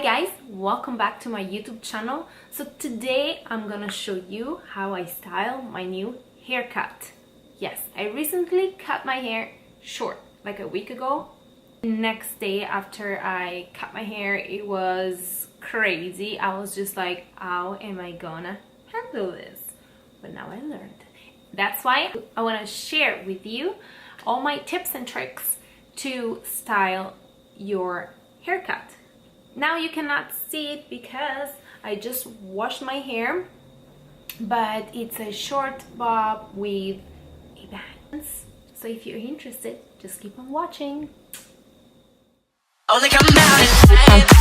guys, welcome back to my YouTube channel. So today I'm gonna show you how I style my new haircut. Yes, I recently cut my hair short like a week ago. Next day after I cut my hair, it was crazy. I was just like, how am I gonna handle this? But now I learned. That's why I want to share with you all my tips and tricks to style your haircut. Now you cannot see it because I just washed my hair, but it's a short bob with a band. So if you're interested, just keep on watching. Only come out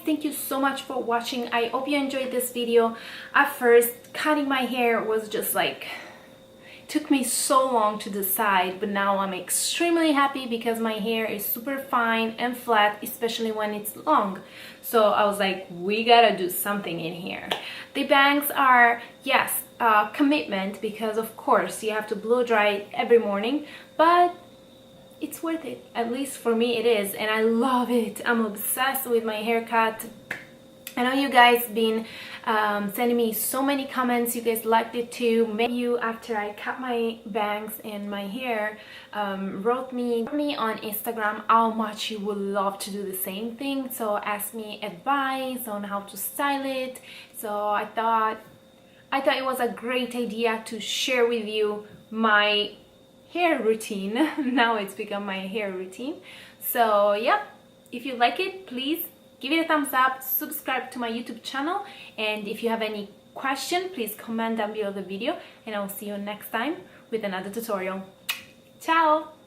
Thank you so much for watching. I hope you enjoyed this video. At first, cutting my hair was just like, it took me so long to decide, but now I'm extremely happy because my hair is super fine and flat, especially when it's long. So I was like, we gotta do something in here. The bangs are, yes, commitment, because of course you have to blow dry it every morning, but it's worth it. At least for me it is, and I love it. I'm obsessed with my haircut. I know you guys been sending me so many comments. You guys liked it too. Many of you, after I cut my bangs and my hair, wrote me on Instagram how much you would love to do the same thing. So asked me advice on how to style it. So I thought it was a great idea to share with you my hair routine. Now it's become my hair routine. So yeah, if you like it, please give it a thumbs up, subscribe to my YouTube channel, and if you have any question, please comment down below the video, and I'll see you next time with another tutorial. Ciao!